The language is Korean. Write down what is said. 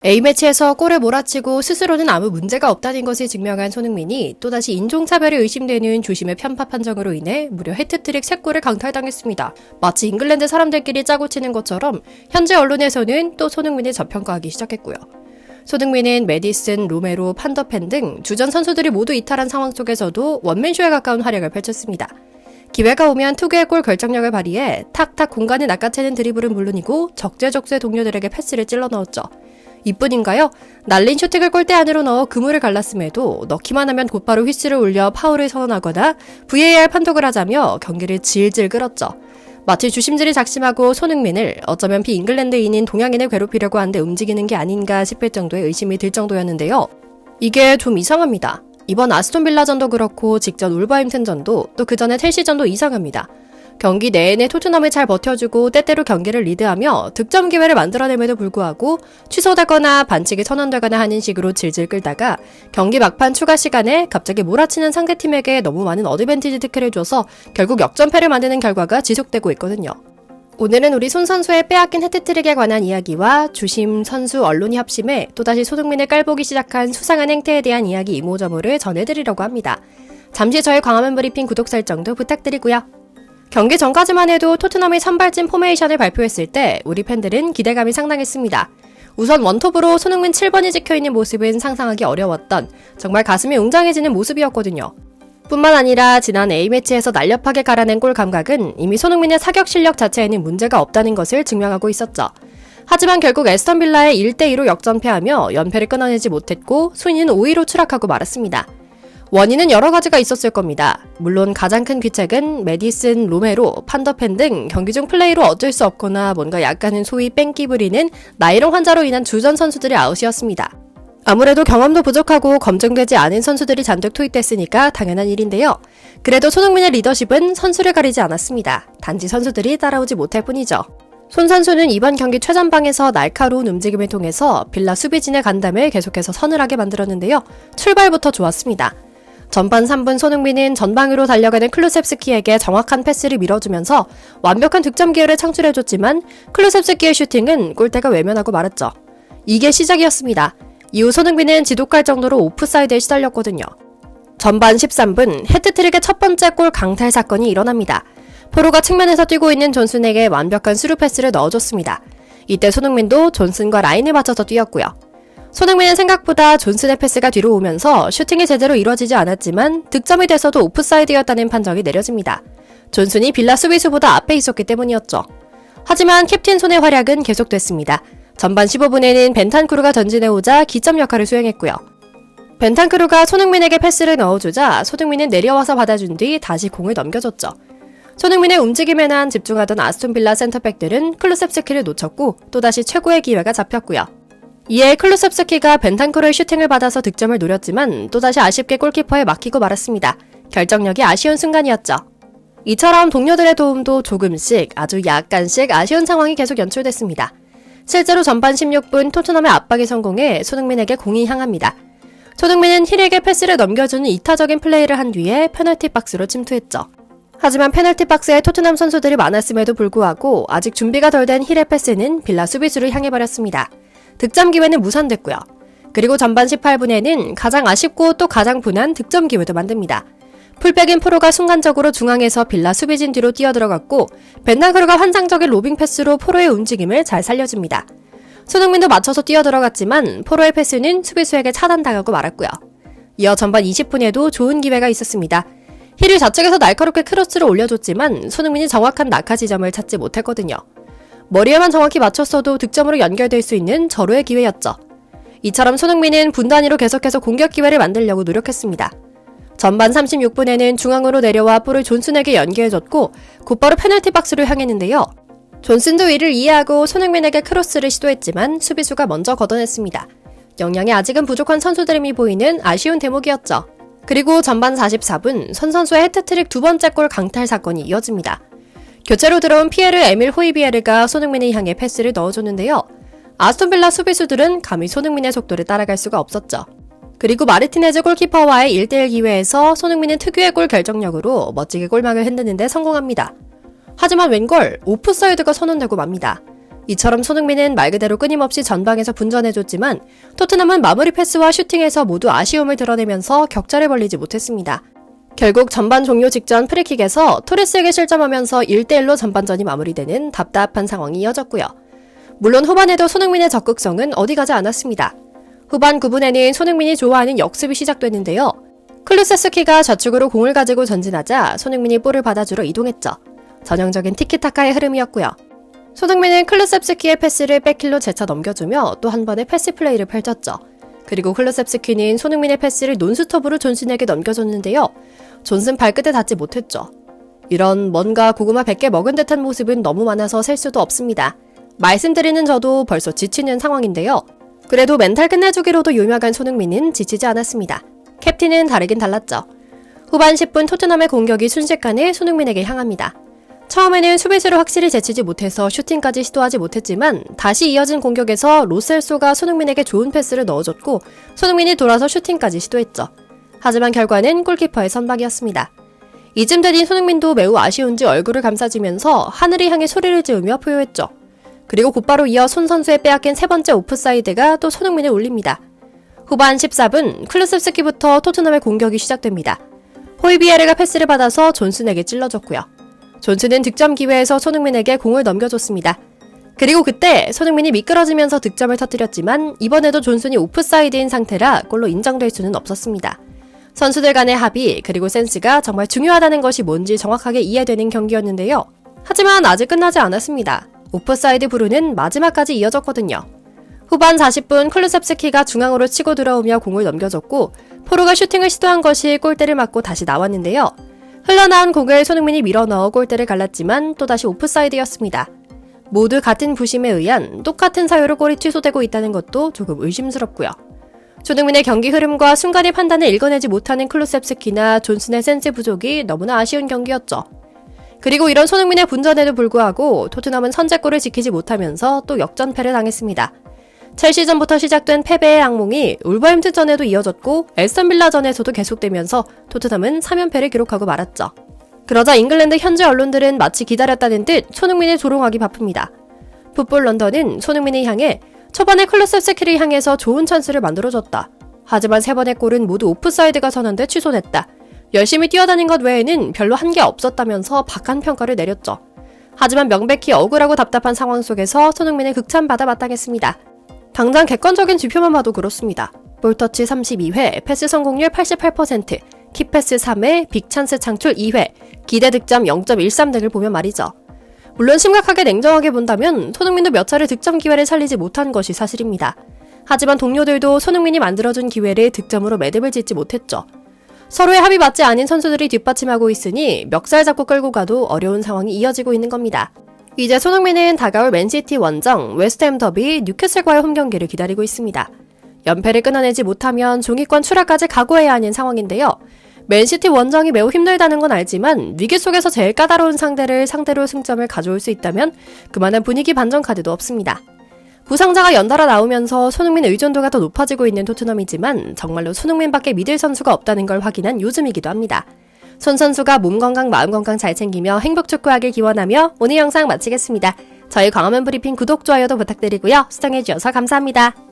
A매치에서 골을 몰아치고 스스로는 아무 문제가 없다는 것을 증명한 손흥민이 또다시 인종차별이 의심되는 주심의 편파 판정으로 인해 무려 해트트릭 3골을 강탈당했습니다. 마치 잉글랜드 사람들끼리 짜고 치는 것처럼 현재 언론에서는 또 손흥민을 저평가하기 시작했고요. 손흥민은 메디슨, 로메로, 판더펜 등 주전 선수들이 모두 이탈한 상황 속에서도 원맨쇼에 가까운 활약을 펼쳤습니다. 기회가 오면 특유의 골 결정력을 발휘해 탁탁 공간을 낚아채는 드리블은 물론이고 적재적소의 동료들에게 패스를 찔러 넣었죠. 이뿐인가요? 날린 슈팅을 골대 안으로 넣어 그물을 갈랐음에도 넣기만 하면 곧바로 휘슬을 울려 파울을 선언하거나 VAR 판독을 하자며 경기를 질질 끌었죠. 마치 주심들이 작심하고 손흥민을 어쩌면 비잉글랜드인인 동양인을 괴롭히려고 하는데 움직이는 게 아닌가 싶을 정도의 의심이 들 정도였는데요. 이게 좀 이상합니다. 이번 아스톤빌라전도 그렇고 직전 울버햄튼전도 또 그 전에 첼시전도 이상합니다. 경기 내내 토트넘을 잘 버텨주고 때때로 경기를 리드하며 득점 기회를 만들어냄에도 불구하고 취소되거나 반칙이 선언되거나 하는 식으로 질질 끌다가 경기 막판 추가 시간에 갑자기 몰아치는 상대팀에게 너무 많은 어드밴티지 특혜를 줘서 결국 역전패를 만드는 결과가 지속되고 있거든요. 오늘은 우리 손 선수의 빼앗긴 해트트릭에 관한 이야기와 주심, 선수, 언론이 합심해 또다시 손흥민을 깔보기 시작한 수상한 행태에 대한 이야기 이모저모를 전해드리려고 합니다. 잠시 저의 광화문 브리핑 구독 설정도 부탁드리고요. 경기 전까지만 해도 토트넘이 선발진 포메이션을 발표했을 때 우리 팬들은 기대감이 상당했습니다. 우선 원톱으로 손흥민 7번이 찍혀있는 모습은 상상하기 어려웠던 정말 가슴이 웅장해지는 모습이었거든요. 뿐만 아니라 지난 A매치에서 날렵하게 갈아낸 골 감각은 이미 손흥민의 사격 실력 자체에는 문제가 없다는 것을 증명하고 있었죠. 하지만 결국 에스턴 빌라에 1대2로 역전패하며 연패를 끊어내지 못했고 순위는 5위로 추락하고 말았습니다. 원인은 여러 가지가 있었을 겁니다. 물론 가장 큰 귀책은 메디슨, 로메로, 판더펜 등 경기 중 플레이로 어쩔 수 없거나 뭔가 약간은 소위 뺑기 부리는 나이롱 환자로 인한 주전 선수들의 아웃이었습니다. 아무래도 경험도 부족하고 검증되지 않은 선수들이 잔뜩 투입됐으니까 당연한 일인데요. 그래도 손흥민의 리더십은 선수를 가리지 않았습니다. 단지 선수들이 따라오지 못할 뿐이죠. 손 선수는 이번 경기 최전방에서 날카로운 움직임을 통해서 빌라 수비진의 간담을 계속해서 서늘하게 만들었는데요. 출발부터 좋았습니다. 전반 3분 손흥민은 전방으로 달려가는 클루셉스키에게 정확한 패스를 밀어주면서 완벽한 득점 기회를 창출해줬지만 클루셉스키의 슈팅은 골대가 외면하고 말았죠. 이게 시작이었습니다. 이후 손흥민은 지독할 정도로 오프사이드에 시달렸거든요. 전반 13분 해트트릭의 첫 번째 골 강탈 사건이 일어납니다. 포로가 측면에서 뛰고 있는 존슨에게 완벽한 스루 패스를 넣어줬습니다. 이때 손흥민도 존슨과 라인을 맞춰서 뛰었고요. 손흥민은 생각보다 존슨의 패스가 뒤로 오면서 슈팅이 제대로 이뤄지지 않았지만 득점이 돼서도 오프사이드였다는 판정이 내려집니다. 존슨이 빌라 수비수보다 앞에 있었기 때문이었죠. 하지만 캡틴 손의 활약은 계속됐습니다. 전반 15분에는 벤탄쿠르가 전진해오자 기점 역할을 수행했고요. 벤탄쿠르가 손흥민에게 패스를 넣어주자 손흥민은 내려와서 받아준 뒤 다시 공을 넘겨줬죠. 손흥민의 움직임에만 집중하던 아스톤빌라 센터백들은 클루셉스키를 놓쳤고 또다시 최고의 기회가 잡혔고요. 이에 클루셉스키가 벤탄쿠르의 슈팅을 받아서 득점을 노렸지만 또다시 아쉽게 골키퍼에 막히고 말았습니다. 결정력이 아쉬운 순간이었죠. 이처럼 동료들의 도움도 조금씩 아주 약간씩 아쉬운 상황이 계속 연출됐습니다. 실제로 전반 16분 토트넘의 압박에 성공해 손흥민에게 공이 향합니다. 손흥민은 힐에게 패스를 넘겨주는 이타적인 플레이를 한 뒤에 페널티 박스로 침투했죠. 하지만 페널티 박스에 토트넘 선수들이 많았음에도 불구하고 아직 준비가 덜 된 힐의 패스는 빌라 수비수를 향해 버렸습니다. 득점 기회는 무산됐고요. 그리고 전반 18분에는 가장 아쉽고 또 가장 분한 득점 기회도 만듭니다. 풀백인 포로가 순간적으로 중앙에서 빌라 수비진 뒤로 뛰어들어갔고 벤탄쿠르가 환상적인 로빙 패스로 포로의 움직임을 잘 살려줍니다. 손흥민도 맞춰서 뛰어들어갔지만 포로의 패스는 수비수에게 차단당하고 말았고요. 이어 전반 20분에도 좋은 기회가 있었습니다. 힐을 좌측에서 날카롭게 크로스를 올려줬지만 손흥민이 정확한 낙하 지점을 찾지 못했거든요. 머리에만 정확히 맞췄어도 득점으로 연결될 수 있는 절호의 기회였죠. 이처럼 손흥민은 분단위로 계속해서 공격 기회를 만들려고 노력했습니다. 전반 36분에는 중앙으로 내려와 볼을 존슨에게 연계해줬고 곧바로 페널티 박스로 향했는데요. 존슨도 이를 이해하고 손흥민에게 크로스를 시도했지만 수비수가 먼저 걷어냈습니다. 역량이 아직은 부족한 선수들임이 보이는 아쉬운 대목이었죠. 그리고 전반 44분 손 선수의 해트트릭 두 번째 골 강탈 사건이 이어집니다. 교체로 들어온 피에르 에밀 호이비에르가 손흥민을 향해 패스를 넣어줬는데요. 아스톤빌라 수비수들은 감히 손흥민의 속도를 따라갈 수가 없었죠. 그리고 마르티네즈 골키퍼와의 1대1 기회에서 손흥민은 특유의 골 결정력으로 멋지게 골망을 흔드는데 성공합니다. 하지만 웬걸 오프사이드가 선언되고 맙니다. 이처럼 손흥민은 말 그대로 끊임없이 전방에서 분전해줬지만 토트넘은 마무리 패스와 슈팅에서 모두 아쉬움을 드러내면서 격차를 벌리지 못했습니다. 결국 전반 종료 직전 프리킥에서 토레스에게 실점하면서 1대1로 전반전이 마무리되는 답답한 상황이 이어졌고요. 물론 후반에도 손흥민의 적극성은 어디 가지 않았습니다. 후반 9분에는 손흥민이 좋아하는 역습이 시작됐는데요. 클루세스키가 좌측으로 공을 가지고 전진하자 손흥민이 볼을 받아주러 이동했죠. 전형적인 티키타카의 흐름이었고요. 손흥민은 클루셉스키의 패스를 백힐로 재차 넘겨주며 또 한 번의 패스 플레이를 펼쳤죠. 그리고 클루셉스키는 손흥민의 패스를 논스톱으로 존슨에게 넘겨줬는데요. 존슨 발끝에 닿지 못했죠. 이런 뭔가 고구마 100개 먹은 듯한 모습은 너무 많아서 셀 수도 없습니다. 말씀드리는 저도 벌써 지치는 상황인데요. 그래도 멘탈 끝내주기로도 유명한 손흥민은 지치지 않았습니다. 캡틴은 다르긴 달랐죠. 후반 10분 토트넘의 공격이 순식간에 손흥민에게 향합니다. 처음에는 수비수를 확실히 제치지 못해서 슈팅까지 시도하지 못했지만 다시 이어진 공격에서 로셀소가 손흥민에게 좋은 패스를 넣어줬고 손흥민이 돌아서 슈팅까지 시도했죠. 하지만 결과는 골키퍼의 선방이었습니다. 이쯤 되니 손흥민도 매우 아쉬운지 얼굴을 감싸주면서 하늘을 향해 소리를 지으며 포효했죠. 그리고 곧바로 이어 손 선수의 빼앗긴 세 번째 오프사이드가 또 손흥민을 올립니다. 후반 14분 클루셉스키부터 토트넘의 공격이 시작됩니다. 호이비에르가 패스를 받아서 존슨에게 찔러줬고요. 존슨은 득점 기회에서 손흥민에게 공을 넘겨줬습니다. 그리고 그때 손흥민이 미끄러지면서 득점을 터뜨렸지만 이번에도 존슨이 오프사이드인 상태라 골로 인정될 수는 없었습니다. 선수들 간의 합의 그리고 센스가 정말 중요하다는 것이 뭔지 정확하게 이해되는 경기였는데요. 하지만 아직 끝나지 않았습니다. 오프사이드 불우는 마지막까지 이어졌거든요. 후반 40분 클루셉스키가 중앙으로 치고 들어오며 공을 넘겨줬고 포로가 슈팅을 시도한 것이 골대를 맞고 다시 나왔는데요. 흘러나온 공을 손흥민이 밀어넣어 골대를 갈랐지만 또다시 오프사이드였습니다. 모두 같은 부심에 의한 똑같은 사유로 골이 취소되고 있다는 것도 조금 의심스럽고요. 손흥민의 경기 흐름과 순간의 판단을 읽어내지 못하는 클루셉스키나 존슨의 센스 부족이 너무나 아쉬운 경기였죠. 그리고 이런 손흥민의 분전에도 불구하고 토트넘은 선제골을 지키지 못하면서 또 역전패를 당했습니다. 첼시전부터 시작된 패배의 악몽이 울버햄튼전에도 이어졌고 에스턴빌라전에서도 계속되면서 토트넘은 3연패를 기록하고 말았죠. 그러자 잉글랜드 현지 언론들은 마치 기다렸다는 듯 손흥민을 조롱하기 바쁩니다. 풋볼 런던은 손흥민을 향해 초반에 클루셉스키를 향해서 좋은 찬스를 만들어줬다. 하지만 세 번의 골은 모두 오프사이드가 선언돼 취소됐다. 열심히 뛰어다닌 것 외에는 별로 한 게 없었다면서 박한 평가를 내렸죠. 하지만 명백히 억울하고 답답한 상황 속에서 손흥민은 극찬받아 마땅했습니다. 당장 객관적인 지표만 봐도 그렇습니다. 볼터치 32회, 패스 성공률 88%, 키패스 3회, 빅찬스 창출 2회, 기대 득점 0.13 등을 보면 말이죠. 물론 심각하게 냉정하게 본다면 손흥민도 몇 차례 득점 기회를 살리지 못한 것이 사실입니다. 하지만 동료들도 손흥민이 만들어준 기회를 득점으로 매듭을 짓지 못했죠. 서로의 합이 맞지 않은 선수들이 뒷받침하고 있으니 멱살 잡고 끌고 가도 어려운 상황이 이어지고 있는 겁니다. 이제 손흥민은 다가올 맨시티 원정, 웨스트햄 더비, 뉴캐슬과의 홈경기를 기다리고 있습니다. 연패를 끊어내지 못하면 종이권 추락까지 각오해야 하는 상황인데요. 맨시티 원정이 매우 힘들다는 건 알지만 위기 속에서 제일 까다로운 상대를 상대로 승점을 가져올 수 있다면 그만한 분위기 반전 카드도 없습니다. 부상자가 연달아 나오면서 손흥민 의존도가 더 높아지고 있는 토트넘이지만 정말로 손흥민밖에 믿을 선수가 없다는 걸 확인한 요즘이기도 합니다. 손 선수가 몸 건강, 마음 건강 잘 챙기며 행복 축구하길 기원하며 오늘 영상 마치겠습니다. 저희 광화문 브리핑 구독, 좋아요도 부탁드리고요. 시청해주셔서 감사합니다.